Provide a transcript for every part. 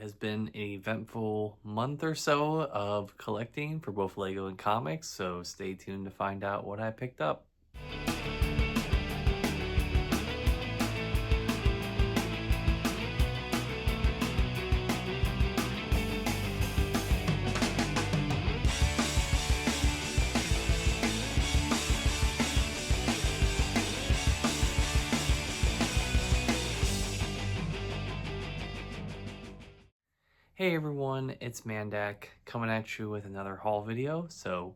has been an eventful month or so of collecting for both Lego and comics, so stay tuned to find out what I picked up. Hey everyone, it's Mandak coming at you with another haul video. So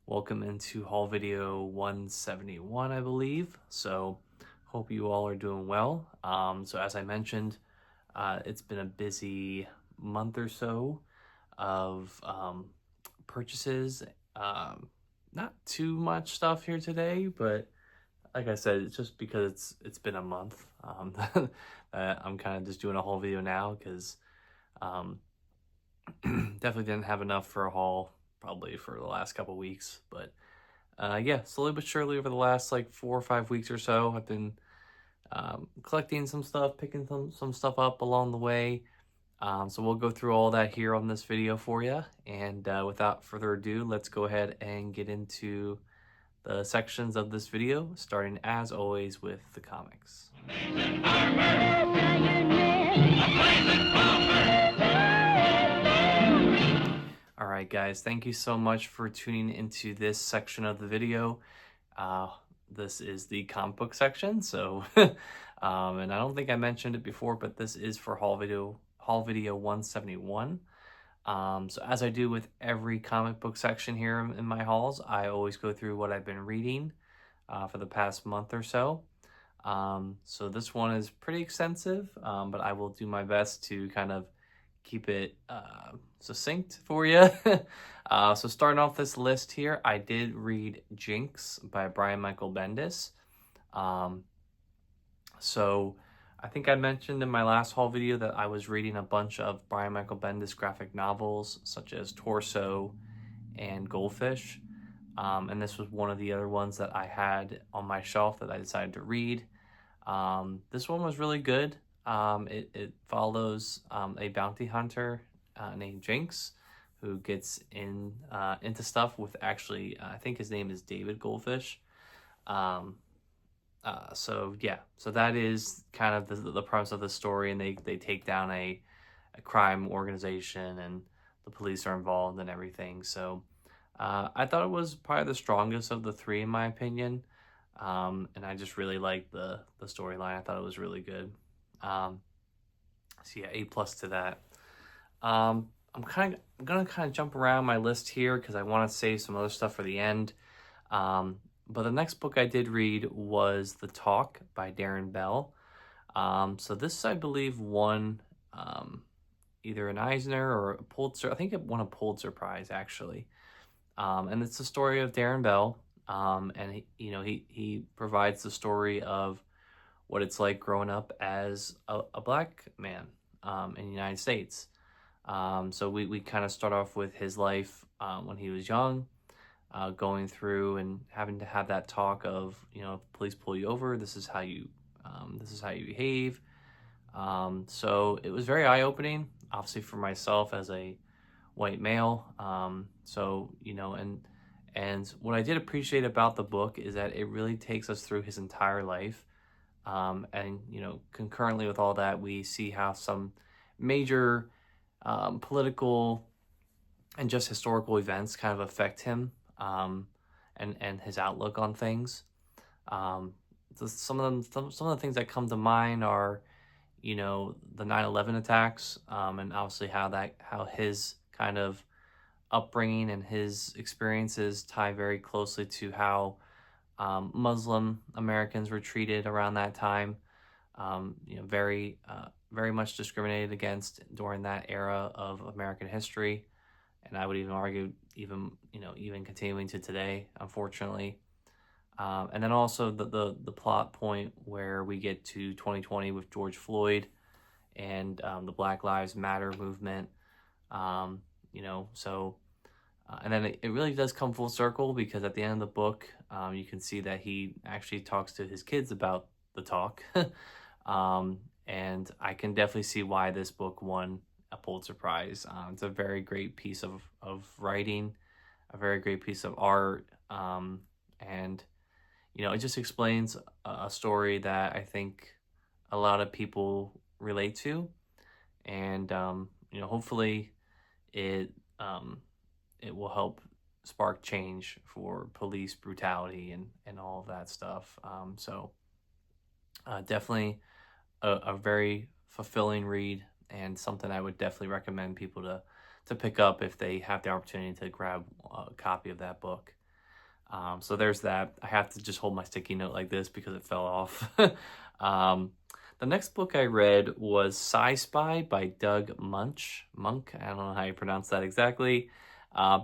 welcome into haul video 171, I believe. So hope you all are doing well. So as I mentioned, it's been a busy month or so of purchases. Not too much stuff here today, but like I said, it's just because it's been a month. I'm kind of just doing a haul video now because um, definitely didn't have enough for a haul probably for the last couple weeks, but yeah, slowly but surely over the last like 4 or 5 weeks or so, I've been collecting some stuff, picking some stuff up along the way. So we'll go through all that here on this video for you. And without further ado, let's go ahead and get into the sections of this video, starting as always with the comics. Alright guys, thank you so much for tuning into this section of the video. This is the comic book section, so and I don't think I mentioned it before, but this is for haul video 171. So as I do with every comic book section here in my hauls, I always go through what I've been reading for the past month or so. So this one is pretty extensive, but I will do my best to kind of keep it succinct for you. So starting off this list here, I did read Jinx by Brian Michael Bendis. So I think I mentioned in my last haul video that I was reading a bunch of Brian Michael Bendis graphic novels such as Torso and Goldfish. And this was one of the other ones that I had on my shelf that I decided to read. This one was really good. It follows a bounty hunter named Jinx, who gets into stuff with actually, I think his name is David Goldfish. So yeah, so that is kind of the premise of the story, and they take down a crime organization, and the police are involved and everything. So I thought it was probably the strongest of the three in my opinion. And I just really liked the storyline. I thought it was really good. So yeah, A+ to that. I'm gonna kind of jump around my list here because I want to save some other stuff for the end. But the next book I did read was The Talk by Darren Bell. So this, I believe, won either an Eisner or a Pulitzer. I think it won a Pulitzer Prize, actually. And it's the story of Darren Bell. And he provides the story of what it's like growing up as a black man in the United States. So we kind of start off with his life when he was young, going through and having to have that talk of, if police pull you over, this is how you behave. So it was very eye-opening, obviously for myself as a white male. And what I did appreciate about the book is that it really takes us through his entire life. And concurrently with all that, we see how some major political and just historical events kind of affect him, and his outlook on things. Some of the things that come to mind are, the 9/11 attacks, and obviously how his kind of upbringing and his experiences tie very closely to how Muslim Americans were treated around that time. Very much discriminated against during that era of American history, and I would even argue even continuing to today, unfortunately. And then also the plot point where we get to 2020 with George Floyd and the Black Lives Matter movement. And then it really does come full circle, because at the end of the book, you can see that he actually talks to his kids about the talk. And I can definitely see why this book won a Pulitzer Prize. It's a very great piece of writing, a very great piece of art, and it just explains a story that I think a lot of people relate to, and hopefully it um, it will help spark change for police brutality and all of that stuff. So definitely a very fulfilling read and something I would definitely recommend people to pick up if they have the opportunity to grab a copy of that book. So there's that. I have to just hold my sticky note like this because it fell off. um, the next book I read was Sci-Spy by Doug Monk. I don't know how you pronounce that exactly.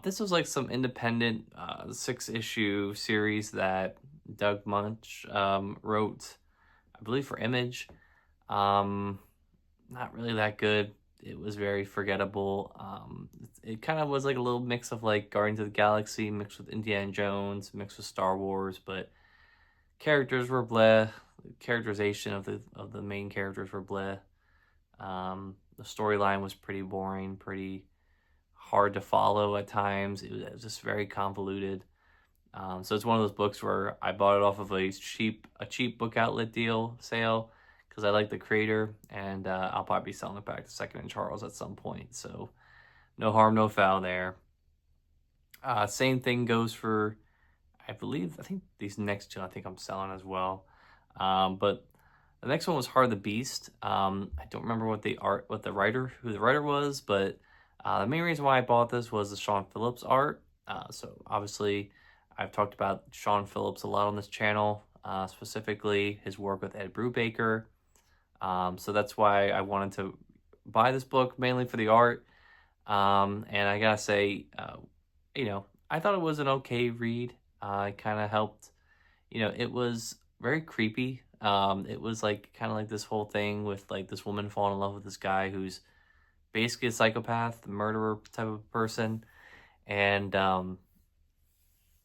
This was like some independent 6-issue series that Doug Munch wrote, I believe, for Image. Um, Not really that good. It was very forgettable. It kind of was like a little mix of like Guardians of the Galaxy mixed with Indiana Jones, mixed with Star Wars, but characters were bleh. Characterization of the main characters were bleh. The storyline was pretty boring, pretty hard to follow at times. It was just very convoluted. So it's one of those books where I bought it off of a cheap book outlet deal sale because I like the creator, and I'll probably be selling it back to Second and Charles at some point. So no harm, no foul there. Same thing goes for, I think these next two I think I'm selling as well. But the next one was Heart of the Beast. I don't remember who the writer was, but the main reason why I bought this was the Sean Phillips art. So obviously, I've talked about Sean Phillips a lot on this channel, specifically his work with Ed Brubaker. So that's why I wanted to buy this book, mainly for the art. And I gotta say, I thought it was an okay read. It kind of helped. It was very creepy. It was like kind of like this whole thing with like this woman falling in love with this guy who's basically a psychopath, murderer type of person. And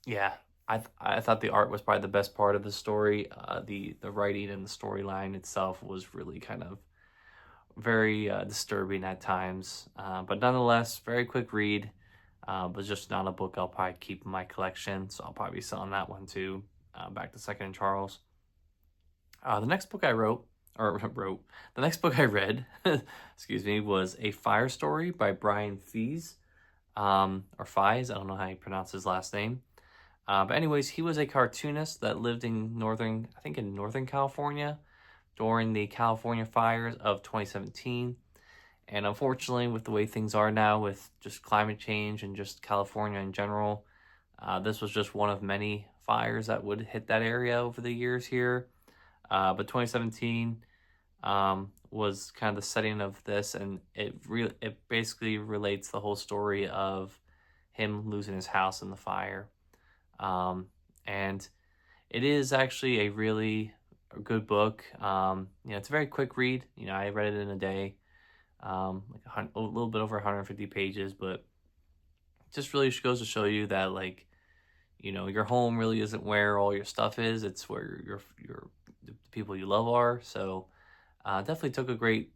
yeah, I thought the art was probably the best part of the story. The writing and the storyline itself was really kind of very disturbing at times. But nonetheless, very quick read. But just not a book I'll probably keep in my collection, so I'll probably be selling that one too. Back to Second and Charles. The next book I the next book I read, excuse me, was A Fire Story by Brian Fies, or Fies. I don't know how you pronounce his last name. But anyways, he was a cartoonist that lived in Northern California during the California fires of 2017. And unfortunately, with the way things are now with just climate change and just California in general, this was just one of many fires that would hit that area over the years here. But 2017 was kind of the setting of this, and it basically relates the whole story of him losing his house in the fire. And it is actually a really good book. It's a very quick read. I read it in a day, like a little bit over 150 pages, but it just really goes to show you that, like, your home really isn't where all your stuff is. It's where the people you love are. So definitely took a great,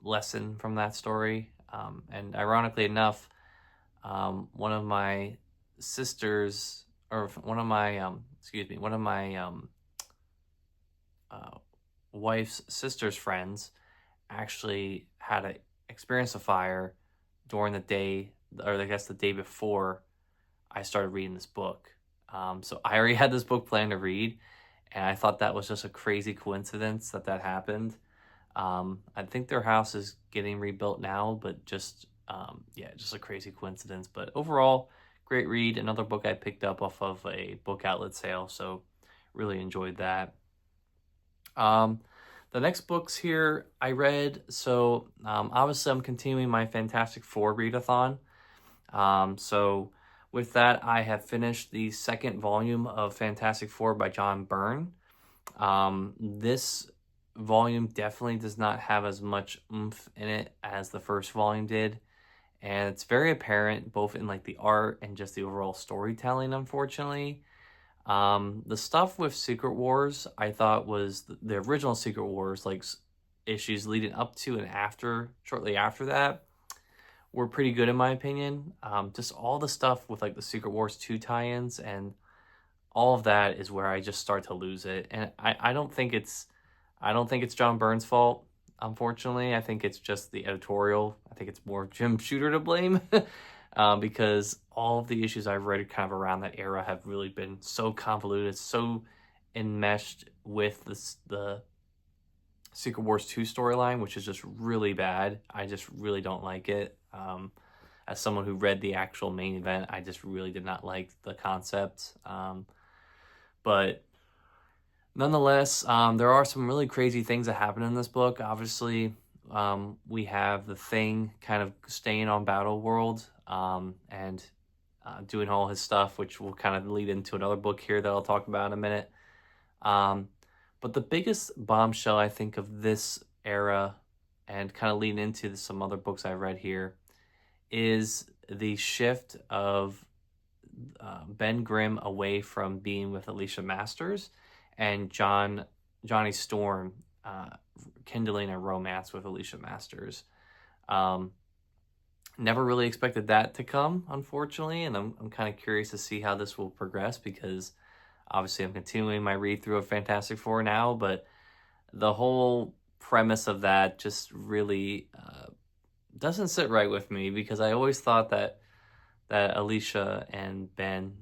lesson from that story. And ironically enough, one of my sisters, or one of my, wife's sister's friends actually had experienced a fire during the day, or I guess the day before I started reading this book. So I already had this book planned to read, and I thought that was just a crazy coincidence that happened. I think their house is getting rebuilt now, but just a crazy coincidence. But overall, great read. Another book I picked up off of a book outlet sale, so really enjoyed that. The next books here I read, so obviously I'm continuing my Fantastic Four readathon. So with that, I have finished the second volume of Fantastic Four by John Byrne. This volume definitely does not have as much oomph in it as the first volume did, and it's very apparent both in like the art and just the overall storytelling, unfortunately. The stuff with Secret Wars, I thought was the original Secret Wars, like issues leading up to and after, shortly after that, were pretty good in my opinion. Just all the stuff with like the Secret Wars 2 tie-ins and all of that is where I just start to lose it. And I don't think it's John Byrne's fault, unfortunately. I think it's just the editorial. I think it's more Jim Shooter to blame. Because all of the issues I've read kind of around that era have really been so convoluted, so enmeshed with the Secret Wars 2 storyline, which is just really bad. I just really don't like it. As someone who read the actual main event, I just really did not like the concept. But nonetheless, there are some really crazy things that happen in this book. Obviously, we have the Thing kind of staying on Battle World and doing all his stuff, which will kind of lead into another book here that I'll talk about in a minute. But the biggest bombshell, I think, of this era and kind of leading into some other books I've read here is the shift of Ben Grimm away from being with Alicia Masters and Johnny Storm kindling a romance with Alicia Masters. Never really expected that to come, unfortunately, and I'm kind of curious to see how this will progress because obviously I'm continuing my read through of Fantastic Four now, but the whole premise of that just really doesn't sit right with me because I always thought that Alicia and Ben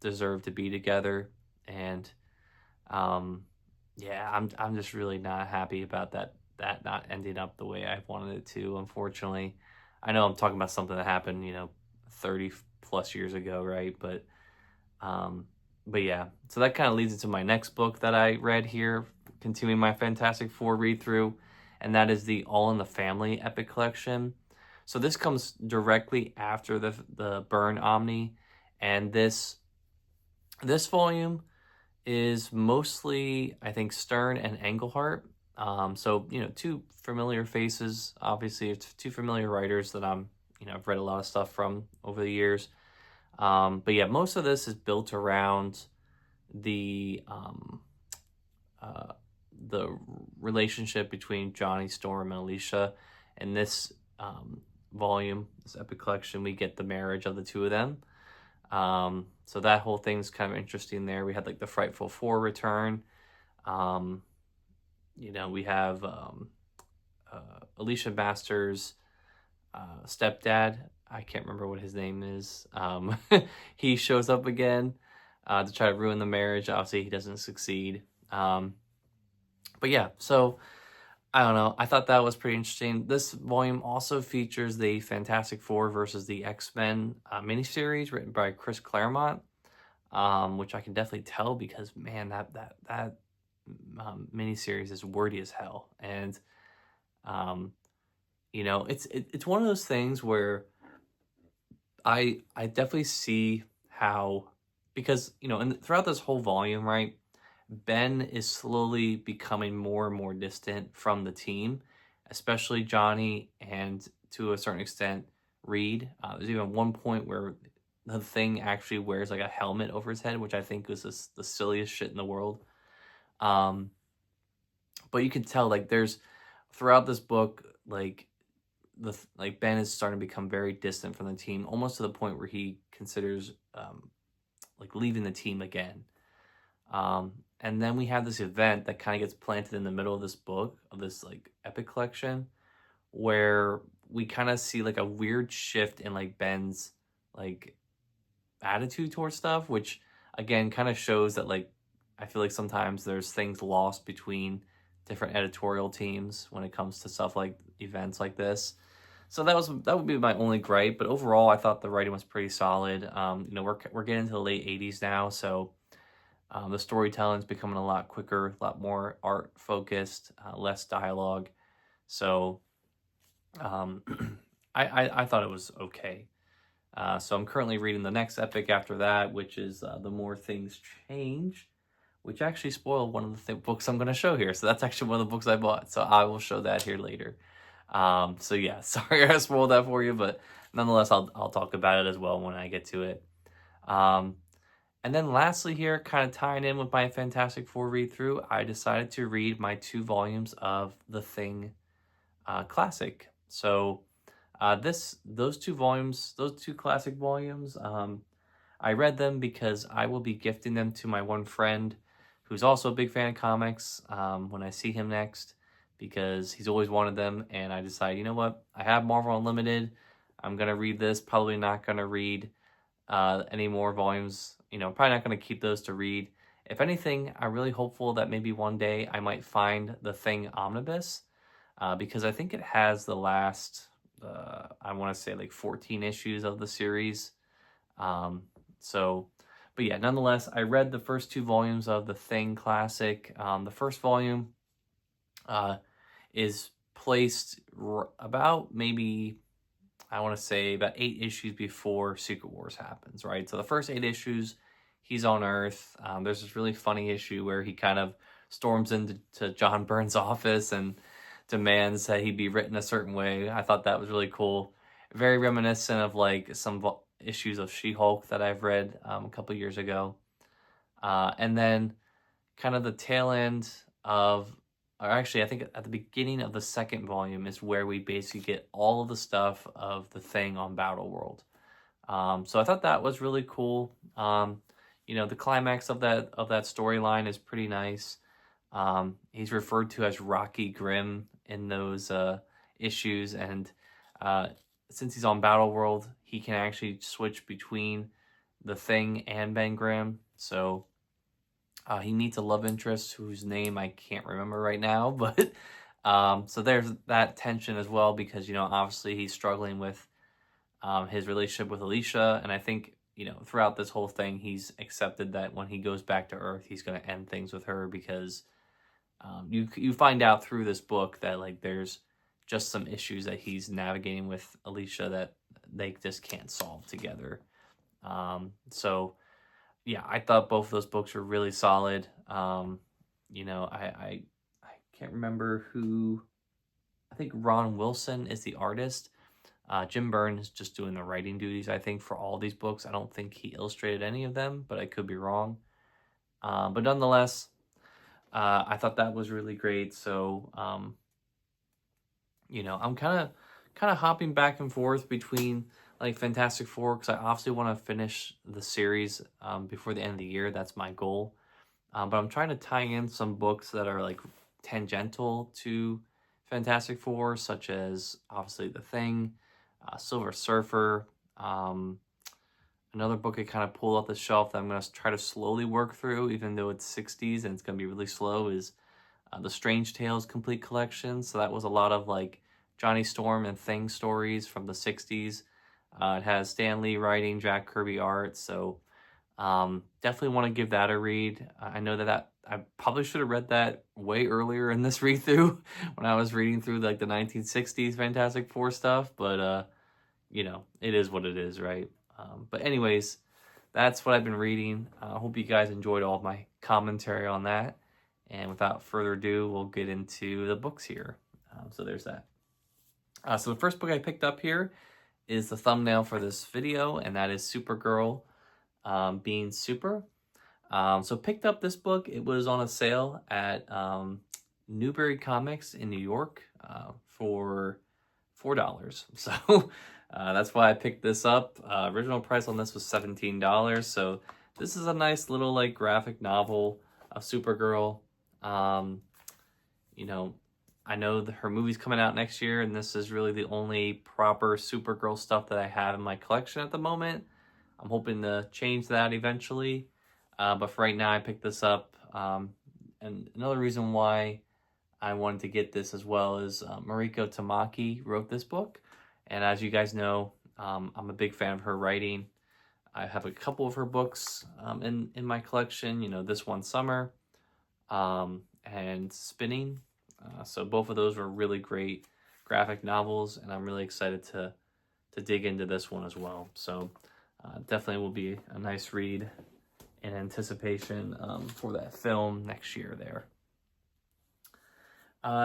deserve to be together, and yeah, I'm just really not happy about that not ending up the way I wanted it to. Unfortunately, I know I'm talking about something that happened 30 plus years ago, right? But yeah, so that kind of leads into my next book that I read here, continuing my Fantastic Four read through, and that is the All in the Family Epic Collection. So this comes directly after the Byrne Omni, and this volume is mostly, I think, Stern and Englehart. So two familiar faces. Obviously, it's two familiar writers that I've read a lot of stuff from over the years. But yeah, most of this is built around the relationship between Johnny Storm and Alicia. In this volume, this epic collection, we get the marriage of the two of them. So that whole thing's kind of interesting there. We had like the Frightful Four return. We have Alicia Masters' stepdad. I can't remember what his name is. He shows up again to try to ruin the marriage. Obviously, he doesn't succeed. But yeah, so I don't know. I thought that was pretty interesting. This volume also features the Fantastic Four versus the X-Men miniseries written by Chris Claremont, which I can definitely tell because, man, that miniseries is wordy as hell. And, it's one of those things where I definitely see how, because, and throughout this whole volume, right, Ben is slowly becoming more and more distant from the team, especially Johnny and to a certain extent Reed. There's even one point where the Thing actually wears like a helmet over his head, which I think was the silliest shit in the world. But you can tell like there's throughout this book like Ben is starting to become very distant from the team, almost to the point where he considers like leaving the team again. And then we have this event that kind of gets planted in the middle of this book, of this like epic collection, where we kind of see like a weird shift in like Ben's like attitude towards stuff, which again kind of shows that like I feel like sometimes there's things lost between different editorial teams when it comes to stuff like events like this. So that would be my only gripe, but overall I thought the writing was pretty solid. We're getting into the late 80s now, so the storytelling is becoming a lot quicker, a lot more art focused, less dialogue. So I thought it was okay. So I'm currently reading the next epic after that, which is The More Things Change, which actually spoiled one of the books I'm going to show here. So that's actually one of the books I bought. So I will show that here later. So yeah, sorry I spoiled that for you, but nonetheless, I'll talk about it as well when I get to it. And then lastly here, kind of tying in with my Fantastic Four read-through, I decided to read my 2 volumes of The Thing classic. So those 2 volumes, those 2 classic volumes, I read them because I will be gifting them to my one friend who's also a big fan of comics when I see him next, because he's always wanted them. And I decided, you know what? I have Marvel Unlimited. I'm going to read this. Probably not going to read any more volumes. Probably not going to keep those to read. If anything, I'm really hopeful that maybe one day I might find the Thing Omnibus, because I think it has the last, I want to say like 14 issues of the series. So, but yeah, nonetheless, I read the first 2 volumes of the Thing classic. The first volume is placed about maybe, I want to say about 8 issues before Secret Wars happens, right? So the first 8 issues, he's on Earth. There's this really funny issue where he kind of storms into John Byrne's office and demands that he be written a certain way. I thought that was really cool. Very reminiscent of like some issues of She-Hulk that I've read a couple years ago. And then kind of the tail end of, or actually I think at the beginning of the second volume is where we basically get all of the stuff of the Thing on Battle World. So I thought that was really cool. The climax of that storyline is pretty nice. He's referred to as Rocky Grimm in those issues, and since he's on Battle World, he can actually switch between the Thing and Ben Grimm. So he meets a love interest whose name I can't remember right now, but so there's that tension as well, because obviously he's struggling with his relationship with Alicia, and I think throughout this whole thing he's accepted that when he goes back to Earth he's going to end things with her, because you find out through this book that like there's just some issues that he's navigating with Alicia that they just can't solve together. So yeah, I thought both of those books were really solid. I can't remember who. I think Ron Wilson is the artist. Jim Byrne is just doing the writing duties, I think, for all these books. I don't think he illustrated any of them, but I could be wrong. But nonetheless, I thought that was really great. So, I'm kind of hopping back and forth between like Fantastic Four, because I obviously want to finish the series before the end of the year. That's my goal. But I'm trying to tie in some books that are like tangential to Fantastic Four, such as obviously The Thing, Silver Surfer. Another book I kind of pulled off the shelf that I'm going to try to slowly work through, even though it's 60s and it's going to be really slow, is the Strange Tales Complete Collection. So that was a lot of like Johnny Storm and Thing stories from the 60s. It has Stan Lee writing, Jack Kirby art. So definitely want to give that a read. I know that I probably should have read that way earlier in this read through when I was reading through like the 1960s Fantastic Four stuff, but it is what it is, right? But anyways, that's what I've been reading. I hope you guys enjoyed all of my commentary on that. And without further ado, we'll get into the books here. So there's that. So the first book I picked up here is the thumbnail for this video, and that is Supergirl, Being Super. So picked up this book. It was on a sale at Newbury Comics in New York for $4. So that's why I picked this up. Original price on this was $17. So this is a nice little like graphic novel of Supergirl. I know her movie's coming out next year, and this is really the only proper Supergirl stuff that I have in my collection at the moment. I'm hoping to change that eventually. But for right now, I picked this up. And another reason why I wanted to get this as well is Mariko Tamaki wrote this book. And as you guys know, I'm a big fan of her writing. I have a couple of her books in my collection, This One Summer and Spinning. So both of those were really great graphic novels, and I'm really excited to dig into this one as well. So definitely will be a nice read in anticipation for that film next year there.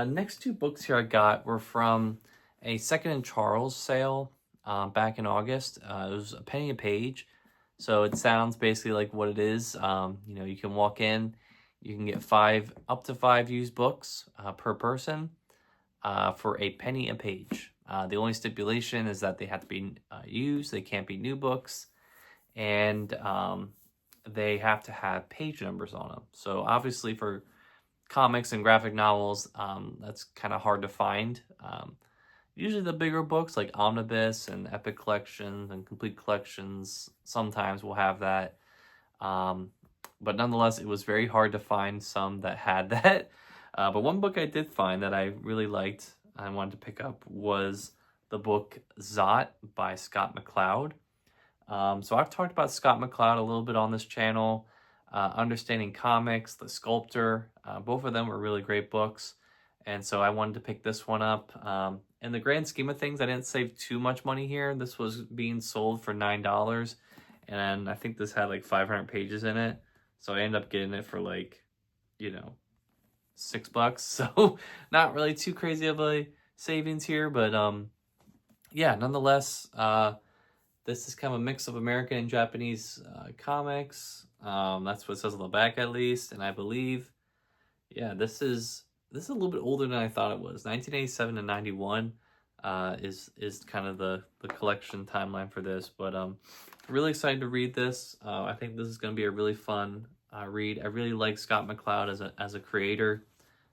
Next 2 books here I got were from a Second and Charles sale back in August. It was a penny a page. So it sounds basically like what it is. You know, you can walk in, you can get up to five used books per person for a penny a page. The only stipulation is that they have to be used, they can't be new books, and they have to have page numbers on them. So obviously for comics and graphic novels, that's kind of hard to find. Usually the bigger books like Omnibus and Epic Collections and Complete Collections sometimes will have that. But nonetheless, it was very hard to find some that had that. But one book I did find that I really liked, I wanted to pick up, was the book Zot by Scott McCloud. So I've talked about Scott McCloud a little bit on this channel. Understanding Comics, The Sculptor, both of them were really great books. And so I wanted to pick this one up. In the grand scheme of things, I didn't save too much money here. This was being sold for $9. And I think this had like 500 pages in it. So I ended up getting it for like, you know, $6. So not really too crazy of a savings here. But yeah, nonetheless, this is kind of a mix of American and Japanese comics. That's what it says on the back, at least. And I believe, yeah, this is a little bit older than I thought it was. 1987 to 91 is kind of the collection timeline for this. But really excited to read this. I think this is going to be a really fun read. I really like Scott McCloud as a creator.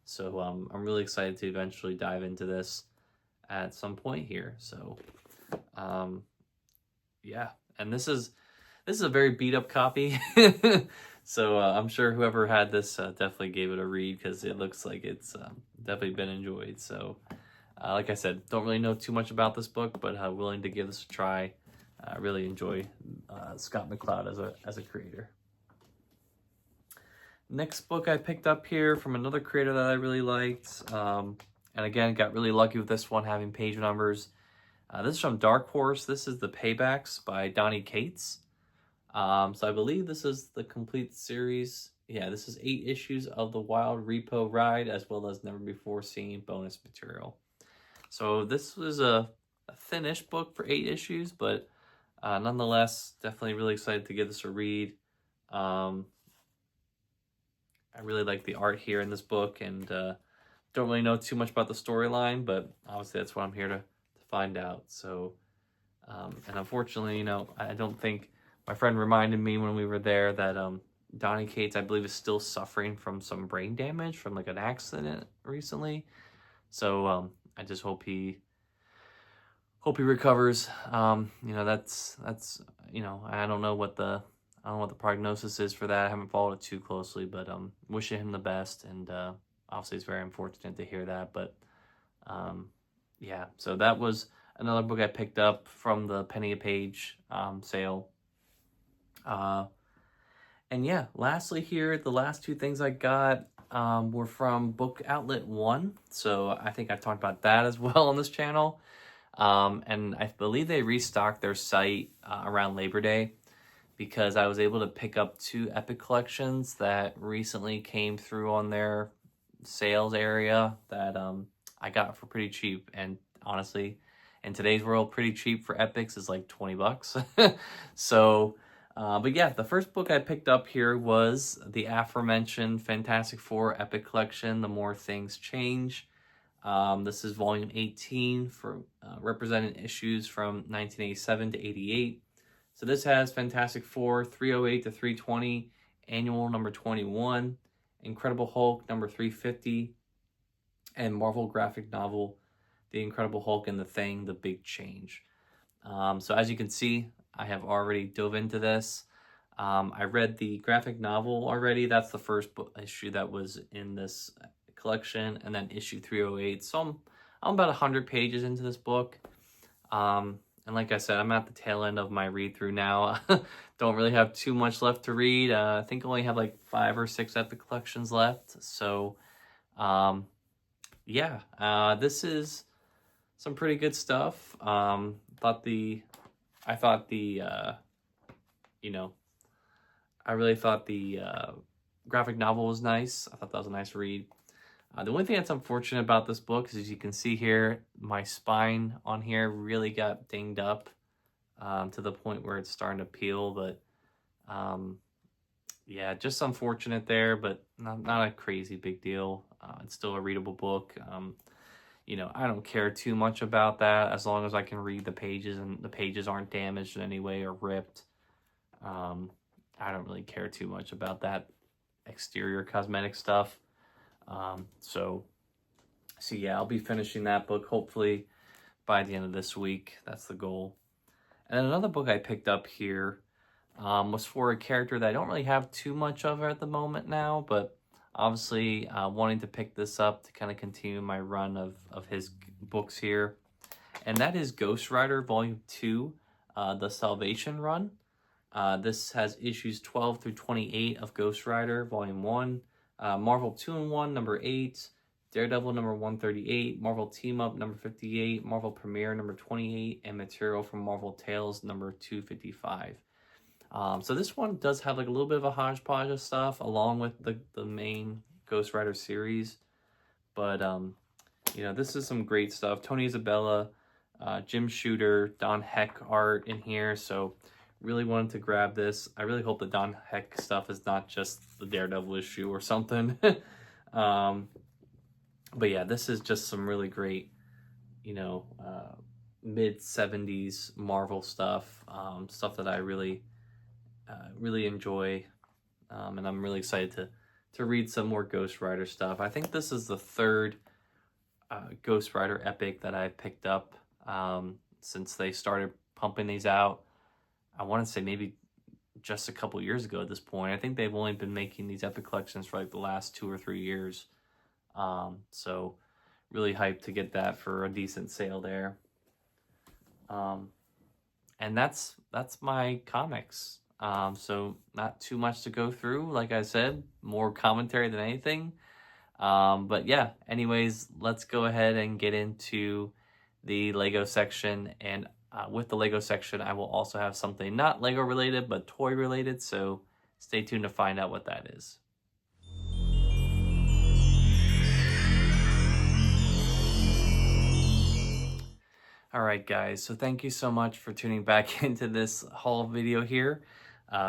So I'm really excited to eventually dive into this at some point here. So yeah, and this is a very beat up copy. So I'm sure whoever had this definitely gave it a read, because it looks like it's definitely been enjoyed. So like I said, don't really know too much about this book, but willing to give this a try. I really enjoy Scott McCloud as a creator. Next book I picked up here from another creator that I really liked. And again, got really lucky with this one having page numbers. This is from Dark Horse. This is The Paybacks by Donny Cates. So I believe this is the complete series. Yeah, this is 8 issues of the Wild Repo Ride, as well as Never Before Seen bonus material. So this was a thin-ish book for 8 issues, but nonetheless, definitely really excited to give this a read. I really like the art here in this book, and don't really know too much about the storyline, but obviously that's what I'm here to find out. So, and unfortunately, you know, I don't think, my friend reminded me when we were there that Donny Cates, I believe, is still suffering from some brain damage from like an accident recently. So I just hope he recovers. You know, that's you know, I don't know what the prognosis is for that. I haven't followed it too closely, but wishing him the best. And obviously, it's very unfortunate to hear that. But yeah, so that was another book I picked up from the penny a page sale. And yeah, lastly here, the last 2 things I got were from Book Outlet 1. So I think I've talked about that as well on this channel. And I believe they restocked their site around Labor Day, because I was able to pick up 2 Epic Collections that recently came through on their sales area that I got for pretty cheap. And honestly, in today's world, pretty cheap for Epics is like $20. So but yeah, the first book I picked up here was the aforementioned Fantastic Four Epic Collection, The More Things Change. This is volume 18 for representing issues from 1987 to 88. So this has Fantastic Four 308 to 320, Annual number 21, Incredible Hulk number 350, and Marvel graphic novel The Incredible Hulk and the Thing, The Big Change. So as you can see, I have already dove into this. I read the graphic novel already. That's the first issue that was in this collection, and then issue 308. So I'm about 100 pages into this book. And like I said, I'm at the tail end of my read through now. Don't really have too much left to read. I think I only have like 5 or 6 Epic Collections left. So yeah, this is some pretty good stuff. You know, I really thought the graphic novel was nice. I thought that was a nice read. The only thing that's unfortunate about this book is, as you can see here, my spine on here really got dinged up to the point where it's starting to peel. But Yeah, just unfortunate there, but not a crazy big deal. It's still a readable book. I don't care too much about that as long as I can read the pages and the pages aren't damaged in any way or ripped. Um, I don't really care too much about that exterior cosmetic stuff. Um, so, so yeah, I'll be finishing that book hopefully by the end of this week. That's the goal. And then another book I picked up here was for a character that I don't really have too much of at the moment now, but obviously wanting to pick this up to kind of continue my run of his books here. And that is Ghost Rider Volume 2, The Salvation Run. This has issues 12 through 28 of Ghost Rider Volume 1, Marvel 2-in-1 number 8, Daredevil number 138, Marvel Team Up number 58, Marvel Premiere number 28, and material from Marvel Tales number 255. So this one does have like a little bit of a hodgepodge of stuff along with the main Ghost Rider series. But, this is some great stuff. Tony Isabella, Jim Shooter, Don Heck art in here. So really wanted to grab this. I really hope the Don Heck stuff is not just the Daredevil issue or something. But yeah, this is just some really great, mid-70s Marvel stuff. Stuff that I really enjoy. And I'm really excited to read some more Ghost Rider stuff. I think this is the third Ghost Rider epic that I've picked up since they started pumping these out. I want to say maybe just a couple years ago at this point. I think they've only been making these epic collections for like the last 2 or 3 years. So really hyped to get that for a decent sale there. And that's my comics. So not too much to go through. Like I said, more commentary than anything. But yeah, anyways, let's go ahead and get into the Lego section. And with the Lego section, I will also have something not Lego related, but toy related. So stay tuned to find out what that is. All right, guys. So thank you so much for tuning back into this haul video here.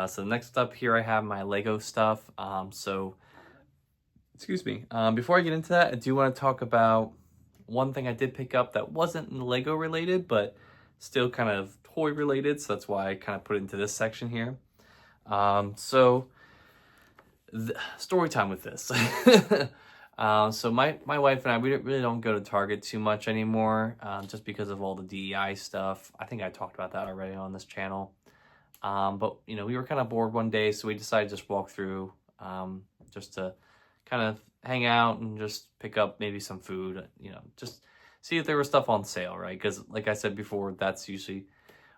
So next up here, I have my Lego stuff. Excuse me. Before I get into that, I do want to talk about one thing I did pick up that wasn't Lego related, but still kind of toy related. So that's why I kind of put it into this section here. Story time with this. So my wife and I, we really don't go to Target too much anymore, just because of all the DEI stuff. I think I talked about that already on this channel. But we were kind of bored one day, so we decided to just walk through, just to kind of hang out and just pick up maybe some food, just see if there was stuff on sale, right? Because like I said before, that's usually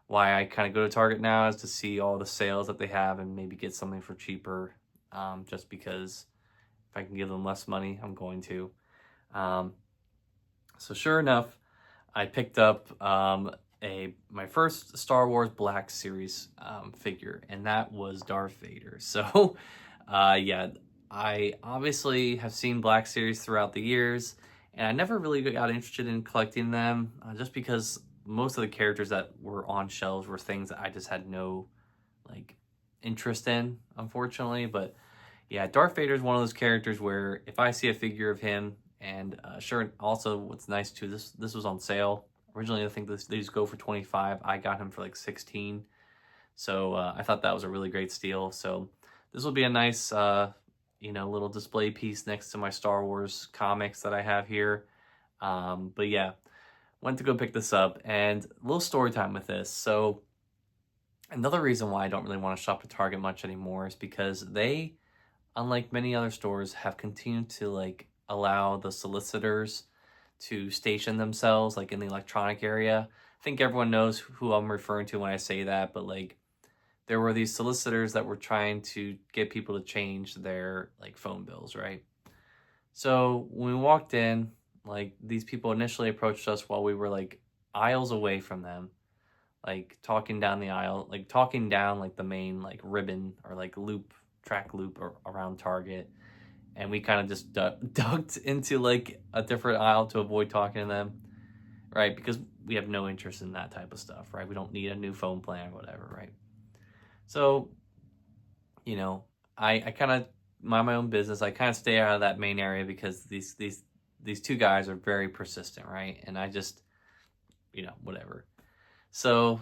why I kind of go to Target now, is to see all the sales that they have and maybe get something for cheaper, just because if I can give them less money, I'm going to. So sure enough, I picked up my first Star Wars Black Series figure, and that was Darth Vader. So yeah, I obviously have seen Black Series throughout the years, and I never really got interested in collecting them, just because most of the characters that were on shelves were things that I just had no interest in, unfortunately. But yeah, Darth Vader is one of those characters where if I see a figure of him, and sure, also what's nice too, this was on sale. Originally, I think these go for $25. I got him for like $16. So I thought that was a really great steal. So this will be a nice, little display piece next to my Star Wars comics that I have here. But yeah, went to go pick this up, and a little story time with this. So another reason why I don't really want to shop at Target much anymore is because they, unlike many other stores, have continued to allow the solicitors to station themselves in the electronic area. I think everyone knows who I'm referring to when I say that, but there were these solicitors that were trying to get people to change their phone bills, right? So when we walked in, these people initially approached us while we were aisles away from them, talking down the aisle, talking down the main ribbon or track loop around Target. And we kind of just ducked into a different aisle to avoid talking to them, right? Because we have no interest in that type of stuff, right? We don't need a new phone plan or whatever, right? So you know, I kind of mind my own business. I kind of stay out of that main area because these two guys are very persistent, right? And I just, whatever. So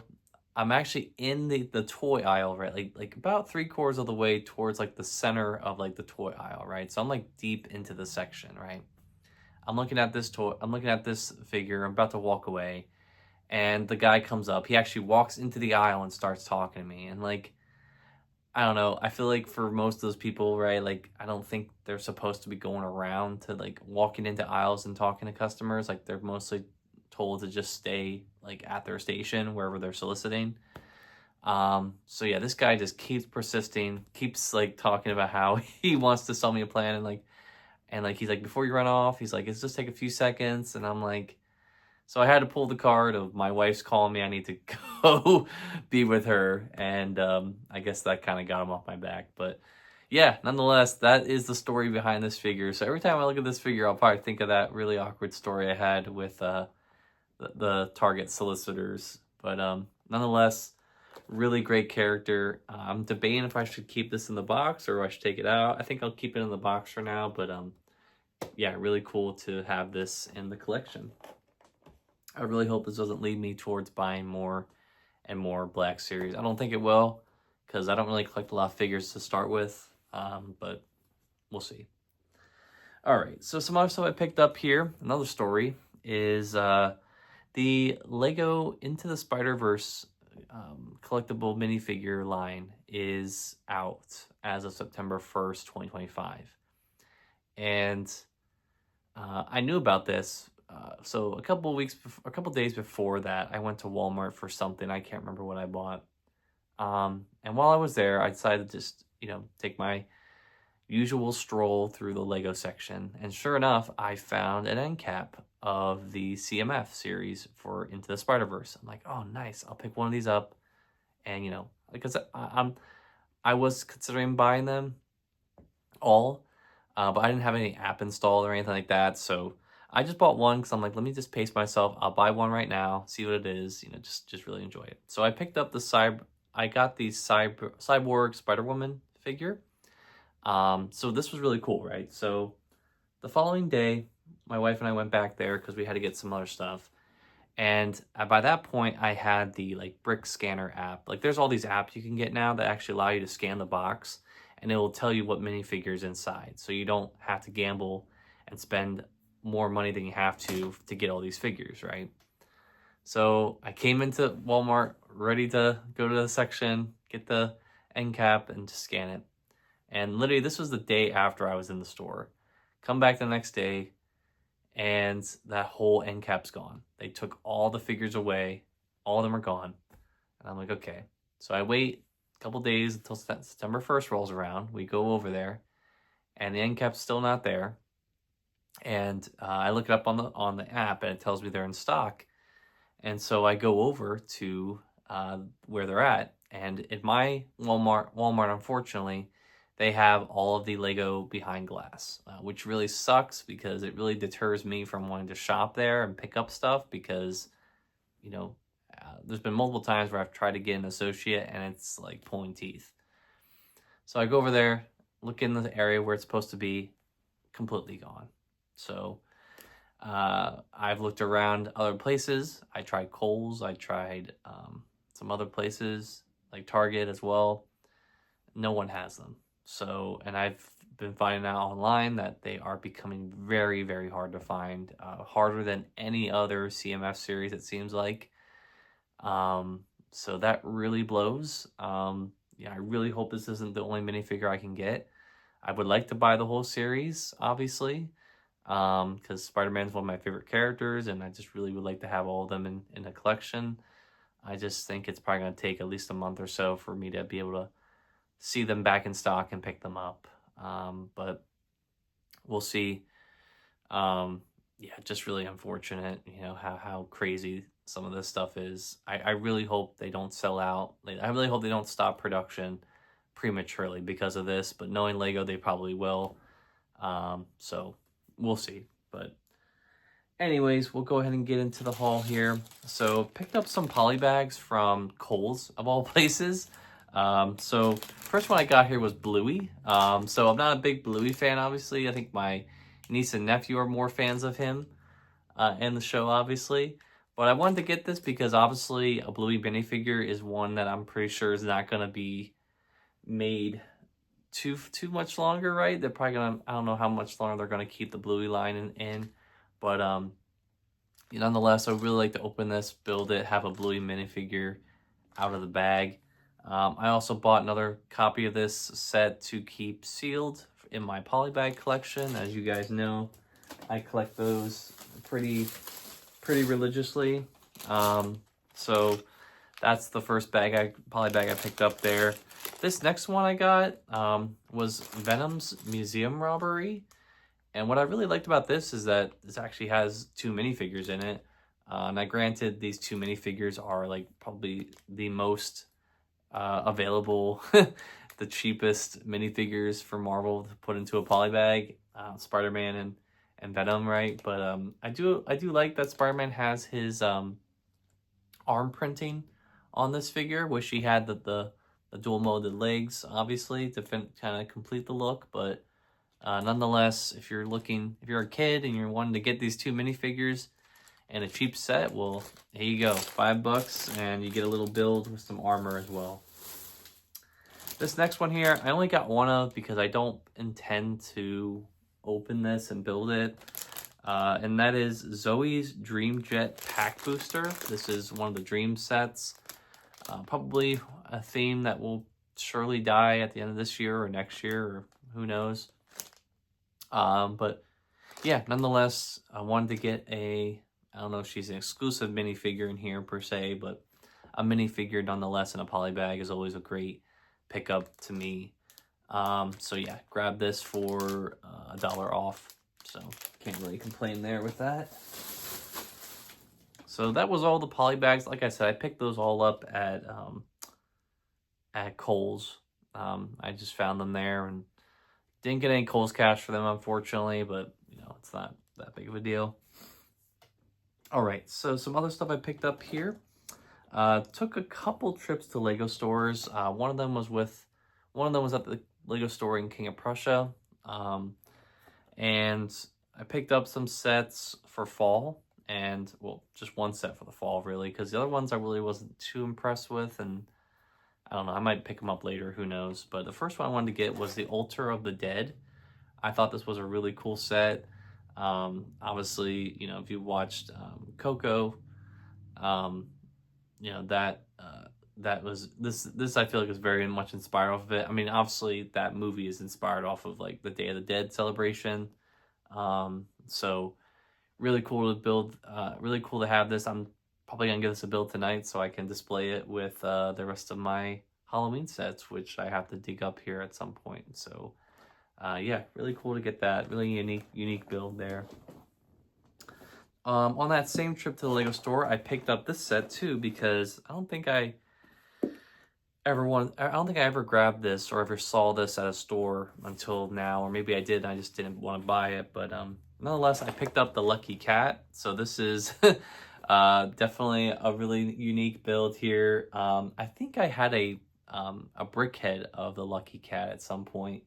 I'm actually in the toy aisle, right? Like about 3/4 of the way towards like the center of like the toy aisle, right? So I'm like deep into the section, right? I'm looking at this toy. I'm looking at this figure. I'm about to walk away, and the guy comes up. He actually walks into the aisle and starts talking to me. And like, I don't know. I feel like for most of those people, right? Like, I don't think they're supposed to be going around to like walking into aisles and talking to customers. Like, they're mostly told to just stay like at their station wherever they're soliciting. So yeah, this guy just keeps persisting, keeps like talking about how he wants to sell me a plan, and he's like, before you run off, he's like, it's just take a few seconds. And I'm like, so I had to pull the card of my wife's calling me. I need to go be with her. And I guess that kind of got him off my back. But yeah, nonetheless, that is the story behind this figure. So every time I look at this figure, I'll probably think of that really awkward story I had with the Target solicitors. But nonetheless, really great character. I'm debating if I should keep this in the box or I should take it out. I think I'll keep it in the box for now. But yeah, really cool to have this in the collection. I really hope this doesn't lead me towards buying more and more Black Series. I don't think it will, because I don't really collect a lot of figures to start with, but we'll see. All right, so some other stuff I picked up here. Another story is the Lego Into the Spider-Verse collectible minifigure line is out as of September 1st, 2025. And I knew about this. So a couple days before that, I went to Walmart for something. I can't remember what I bought. And while I was there, I decided to just, take my usual stroll through the Lego section. And sure enough, I found an end cap of the CMF series for Into the Spider-Verse. I'm like, oh, nice. I'll pick one of these up. And, because I was considering buying them all, but I didn't have any app installed or anything like that. So I just bought one because I'm like, let me just pace myself. I'll buy one right now, see what it is, just really enjoy it. So I picked up I got the Cyborg Spider-Woman figure. So this was really cool, right? So the following day, my wife and I went back there because we had to get some other stuff. And by that point, I had the like Brick Scanner app. Like, there's all these apps you can get now that actually allow you to scan the box, and it will tell you what minifigures inside. So you don't have to gamble and spend more money than you have to get all these figures, right? So I came into Walmart ready to go to the section, get the end cap, and just scan it. And literally, this was the day after I was in the store. Come back the next day, and that whole end cap's gone. They took all the figures away. All of them are gone. And I'm like, okay. So I wait a couple days until September 1st rolls around. We go over there, and the end cap's still not there. And I look it up on the app, and it tells me they're in stock. And so I go over to where they're at. And at my Walmart, unfortunately, they have all of the Lego behind glass, which really sucks because it really deters me from wanting to shop there and pick up stuff because, there's been multiple times where I've tried to get an associate and it's like pulling teeth. So I go over there, look in the area where it's supposed to be, completely gone. So I've looked around other places. I tried Kohl's. I tried some other places like Target as well. No one has them. So, and I've been finding out online that they are becoming very, very hard to find, harder than any other CMF series, it seems like. So that really blows. Yeah, I really hope this isn't the only minifigure I can get. I would like to buy the whole series, obviously, because Spider-Man's one of my favorite characters, and I just really would like to have all of them in a collection. I just think it's probably going to take at least a month or so for me to be able to see them back in stock and pick them up. But we'll see. Yeah, just really unfortunate, how crazy some of this stuff is. I really hope they don't sell out. I really hope they don't stop production prematurely because of this, but knowing Lego, they probably will. So we'll see. But anyways, we'll go ahead and get into the haul here. So picked up some poly bags from Kohl's, of all places. So first one I got here was Bluey. So I'm not a big Bluey fan, obviously. I think my niece and nephew are more fans of him and the show, obviously. But I wanted to get this because obviously a Bluey minifigure is one that I'm pretty sure is not going to be made too much longer, right? They're probably gonna, I don't know how much longer they're gonna keep the Bluey line in, but nonetheless, I would really like to open this, build it, have a Bluey minifigure out of the bag. I also bought another copy of this set to keep sealed in my polybag collection. As you guys know, I collect those pretty religiously. So that's the first poly bag I picked up there. This next one I got was Venom's Museum Robbery. And what I really liked about this is that this actually has 2 minifigures in it. Now granted, these 2 minifigures are like probably the most available, the cheapest minifigures for Marvel to put into a poly bag. Spider-Man and Venom, right? But I do like that Spider-Man has his arm printing on this figure. Wish he had the dual molded legs, obviously, to kind of complete the look. But nonetheless, if you're a kid and you're wanting to get these 2 minifigures and a cheap set, well, here you go, $5, and you get a little build with some armor as well. This next one here, I only got one of because I don't intend to open this and build it. And that is Zoe's Dream Jet Pack Booster. This is one of the Dream sets. Probably a theme that will surely die at the end of this year or next year, or who knows. But yeah, nonetheless, I wanted to get I don't know if she's an exclusive minifigure in here per se, but a minifigure nonetheless in a poly bag is always a great pickup to me. So yeah, grab this for $1 off. So can't really complain there with that. So that was all the poly bags. Like I said, I picked those all up at Kohl's. I just found them there and didn't get any Kohl's cash for them, unfortunately, but it's not that big of a deal. All right, so some other stuff I picked up here. Took a couple trips to Lego stores. One of them was at the Lego store in King of Prussia. And I picked up some sets for fall, and well, just one set for the fall really, because the other ones I really wasn't too impressed with, and I don't know, I might pick them up later, who knows. But the first one I wanted to get was the Altar of the Dead. I thought this was a really cool set. Obviously, if you watched Coco, that was this I feel like is very much inspired off of it. I mean, obviously that movie is inspired off of like the Day of the Dead celebration. So really cool to build, really cool to have this. I'm probably gonna give this a build tonight so I can display it with the rest of my Halloween sets, which I have to dig up here at some point. So yeah, really cool to get that. Really unique build there. On that same trip to the Lego store, I picked up this set too because I don't think I ever grabbed this or ever saw this at a store until now, or maybe I did and I just didn't want to buy it. But nonetheless, I picked up the Lucky Cat. So this is definitely a really unique build here. I think I had a brick head of the Lucky Cat at some point.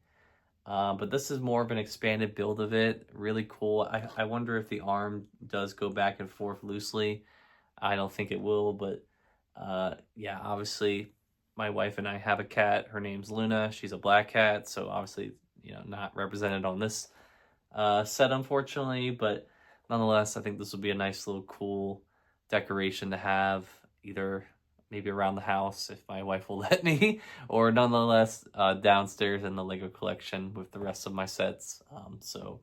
But this is more of an expanded build of it. Really cool. I wonder if the arm does go back and forth loosely. I don't think it will, but yeah, obviously my wife and I have a cat. Her name's Luna. She's a black cat, so obviously, not represented on this set, unfortunately. But nonetheless, I think this will be a nice little cool decoration to have, either maybe around the house if my wife will let me, or nonetheless downstairs in the Lego collection with the rest of my sets. So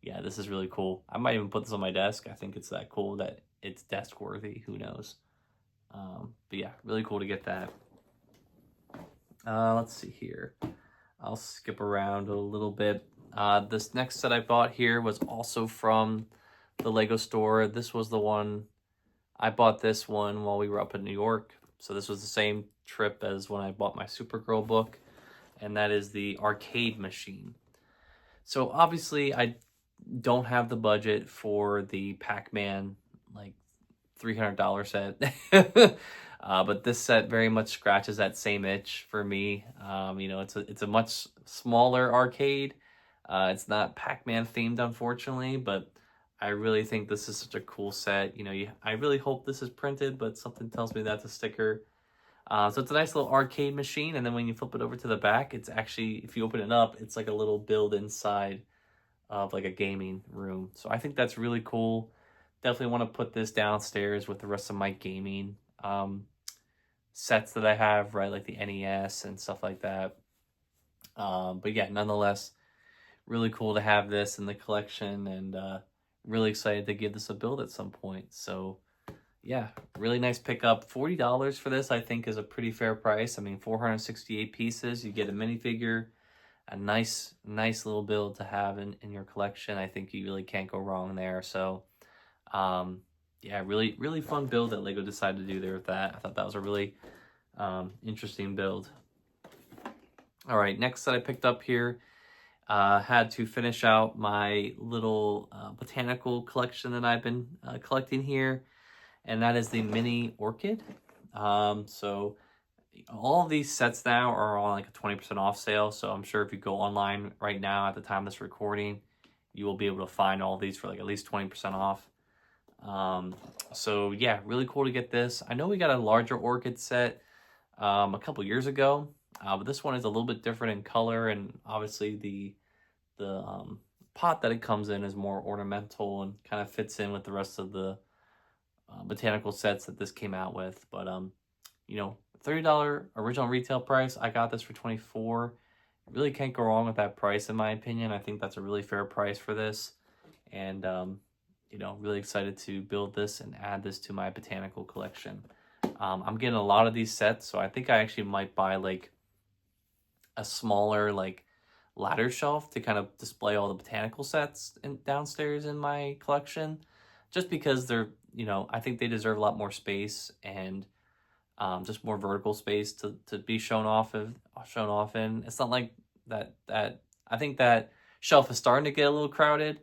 yeah, this is really cool. I might even put this on my desk. I think it's that cool that it's desk worthy. Who knows? But yeah, really cool to get that. Let's see here. I'll skip around a little bit. This next set I bought here was also from the Lego store. This was the one, I bought this one while we were up in New York. So this was the same trip as when I bought my Supergirl book, and that is the arcade machine. So obviously I don't have the budget for the Pac-Man like $300 set. But this set very much scratches that same itch for me. You know, it's a much smaller arcade. It's not Pac-Man themed, unfortunately, but I really think this is such a cool set. You know, I really hope this is printed, but something tells me that's a sticker. So it's a nice little arcade machine, and then when you flip it over to the back, it's actually, if you open it up, it's like a little build inside of like a gaming room. So I think that's really cool. Definitely want to put this downstairs with the rest of my gaming sets that I have, right? Like the NES and stuff like that. But yeah, nonetheless, really cool to have this in the collection, and really excited to give this a build at some point. So yeah, really nice pickup. $40 for this, I think, is a pretty fair price. I mean, 468 pieces. You get a minifigure, a nice little build to have in your collection. I think you really can't go wrong there. So yeah, really fun build that Lego decided to do there with that. I thought that was a really interesting build. All right, next that I picked up here, had to finish out my little botanical collection that I've been collecting here, and that is the mini orchid. So all of these sets now are on like a 20% off sale. So I'm sure if you go online right now at the time of this recording, you will be able to find all these for like at least 20% off. So yeah, really cool to get this. I know we got a larger orchid set a couple years ago, but this one is a little bit different in color, and obviously the pot that it comes in is more ornamental and kind of fits in with the rest of the botanical sets that this came out with. But you know, $30 original retail price. I got this for $24. Really can't go wrong with that price, in my opinion. I think that's a really fair price for this, and you know, really excited to build this and add this to my botanical collection. I'm getting a lot of these sets, so I think I actually might buy like a smaller like ladder shelf to kind of display all the botanical sets downstairs in my collection, just because they're, you know, I think they deserve a lot more space, and just more vertical space to be shown off in. It's not like that I think that shelf is starting to get a little crowded.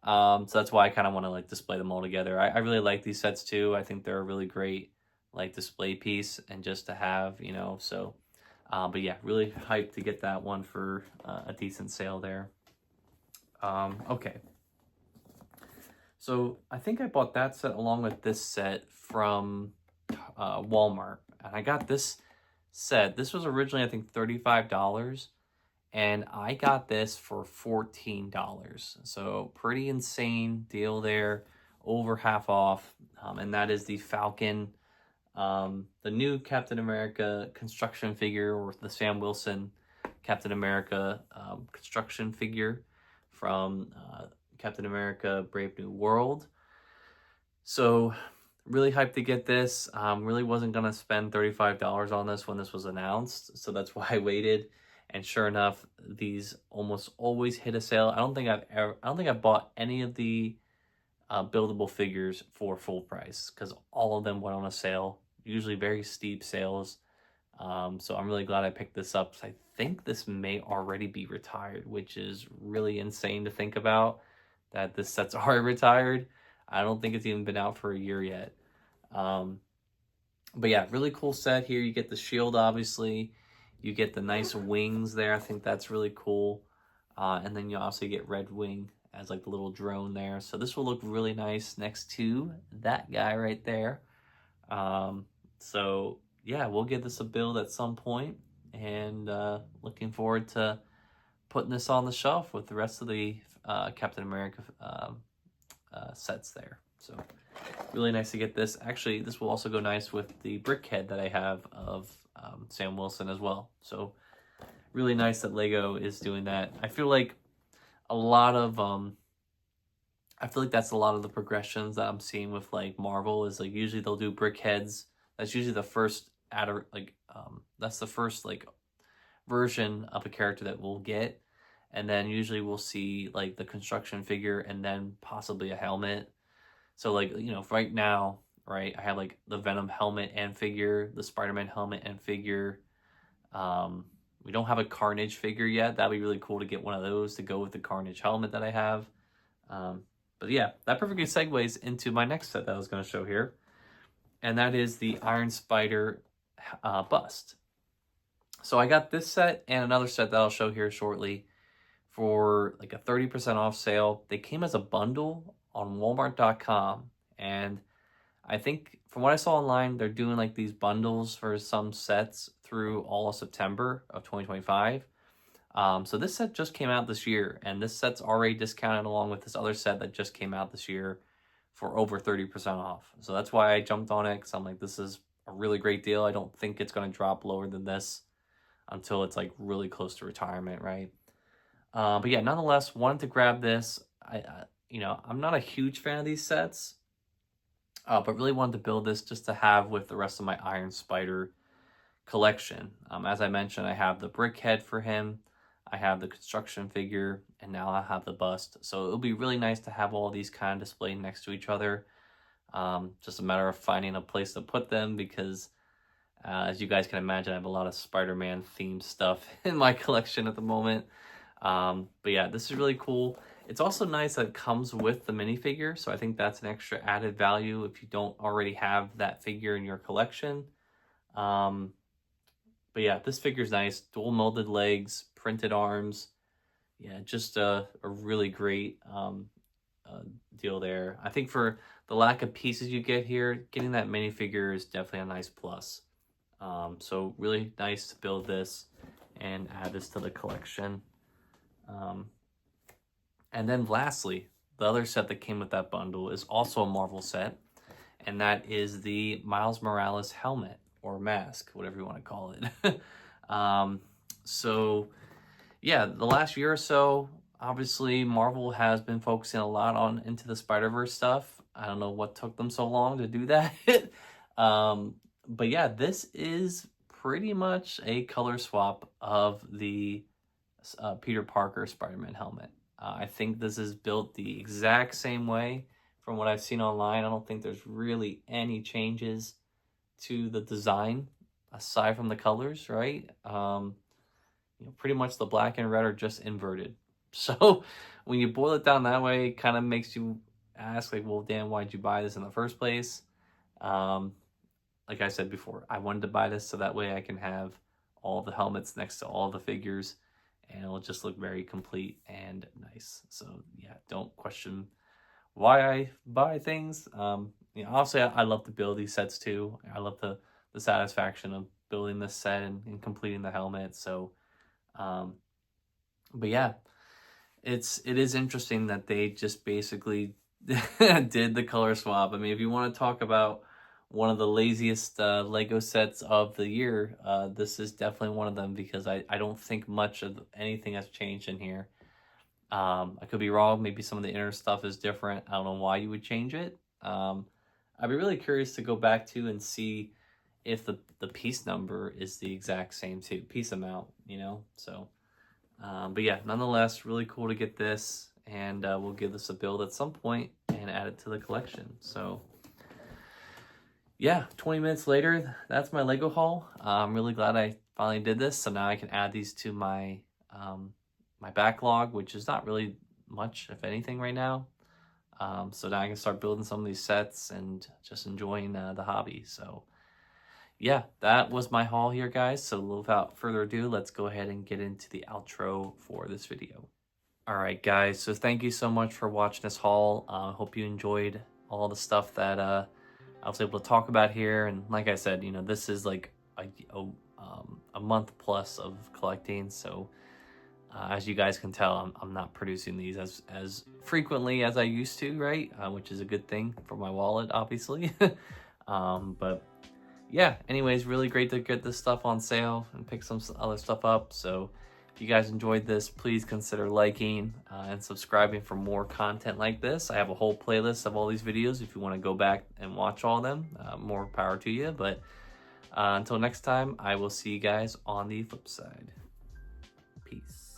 So that's why I kind of want to like display them all together. I really like these sets too. I think they're a really great like display piece and just to have, you know, so but yeah, really hyped to get that one for a decent sale there. Okay. So I think I bought that set along with this set from Walmart, and I got this set. This was originally, I think, $35, and I got this for $14. So pretty insane deal there, over half off. And that is the Falcon, the new Captain America construction figure, or the Sam Wilson Captain America construction figure from Captain America Brave New World. So really hyped to get this. Really wasn't gonna spend $35 on this when this was announced, so that's why I waited. And sure enough, these almost always hit a sale. I don't think I've bought any of the buildable figures for full price, because all of them went on a sale, usually very steep sales. So I'm really glad I picked this up. I think this may already be retired, which is really insane to think about, that this set's already retired. I don't think it's even been out for a year yet. But yeah, really cool set here. You get the shield, obviously. You get the nice wings there. I think that's really cool. And then you also get Red Wing as like the little drone there. So this will look really nice next to that guy right there. So yeah, we'll get this a build at some point, and looking forward to putting this on the shelf with the rest of the Captain America sets there. So really nice to get this. Actually, this will also go nice with the brick head that I have of Sam Wilson as well. So really nice that Lego is doing that. I feel like a lot of I feel like that's a lot of the progressions that I'm seeing with like Marvel, is like usually they'll do brick heads. That's usually the first that's the first like version of a character that we'll get, and then usually we'll see like the construction figure and then possibly a helmet. So like, you know, right now, right, I have like the Venom helmet and figure, the Spider-Man helmet and figure. We don't have a Carnage figure yet. That'd be really cool to get one of those to go with the Carnage helmet that I have. But yeah, that perfectly segues into my next set that I was going to show here. and that is the Iron Spider bust. So I got this set and another set that I'll show here shortly for like a 30% off sale. They came as a bundle on Walmart.com, and I think from what I saw online, they're doing like these bundles for some sets through all of September of 2025. So this set just came out this year, and this set's already discounted along with this other set that just came out this year for over 30% off. So that's why I jumped on it, because I'm like, this is a really great deal. I don't think it's going to drop lower than this until it's like really close to retirement, right? But yeah, nonetheless, wanted to grab this. I'm not a huge fan of these sets, but really wanted to build this just to have with the rest of my Iron Spider collection. As I mentioned, I have the brick head for him, I have the construction figure, and now I have the bust. So it'll be really nice to have all these kind of displayed next to each other. Just a matter of finding a place to put them, because as you guys can imagine, I have a lot of Spider-Man themed stuff in my collection at the moment. But yeah, this is really cool. It's also nice that it comes with the minifigure, so I think that's an extra added value if you don't already have that figure in your collection. But yeah, this figure's nice. Dual molded legs, printed arms. Yeah, just a really great deal there. I think for the lack of pieces you get here, getting that minifigure is definitely a nice plus. So really nice to build this and add this to the collection. And then lastly, the other set that came with that bundle is also a Marvel set, and that is the Miles Morales helmet or mask, whatever you want to call it. So yeah, the last year or so, obviously Marvel has been focusing a lot on Into the Spider-Verse stuff. I don't know what took them so long to do that. But yeah, this is pretty much a color swap of the Peter Parker Spider-Man helmet. I think this is built the exact same way from what I've seen online. I don't think there's really any changes to the design aside from the colors, right? Pretty much the black and red are just inverted. So when you boil it down that way, it kind of makes you ask, like, well, damn, why'd you buy this in the first place? Like I said before, I wanted to buy this so that way I can have all the helmets next to all the figures, and it'll just look very complete and nice. So yeah, don't question why I buy things. Obviously I love to build these sets too. I love the satisfaction of building this set and completing the helmet. So, but yeah, it is interesting that they just basically did the color swap. I mean, if you want to talk about one of the laziest Lego sets of the year, this is definitely one of them, because I don't think much of anything has changed in here. I could be wrong. Maybe some of the inner stuff is different. I don't know why you would change it. I'd be really curious to go back to and see if the piece number is the exact same too, piece amount, so. But yeah, nonetheless, really cool to get this, and we'll give this a build at some point and add it to the collection. So yeah, 20 minutes later, that's my Lego haul. I'm really glad I finally did this. So now I can add these to my my backlog, which is not really much, if anything, right now. So now I can start building some of these sets and just enjoying the hobby. So yeah, that was my haul here, guys. So without further ado, let's go ahead and get into the outro for this video. All right, guys. So thank you so much for watching this haul. Hope you enjoyed all the stuff that I was able to talk about here. And like I said, this is like a month plus of collecting. So as you guys can tell, I'm not producing these as frequently as I used to, right? Which is a good thing for my wallet, obviously. But yeah, anyways, really great to get this stuff on sale and pick some other stuff up. So if you guys enjoyed this, please consider liking and subscribing for more content like this. I have a whole playlist of all these videos if you want to go back and watch all of them. More power to you. But until next time, I will see you guys on the flip side. Peace.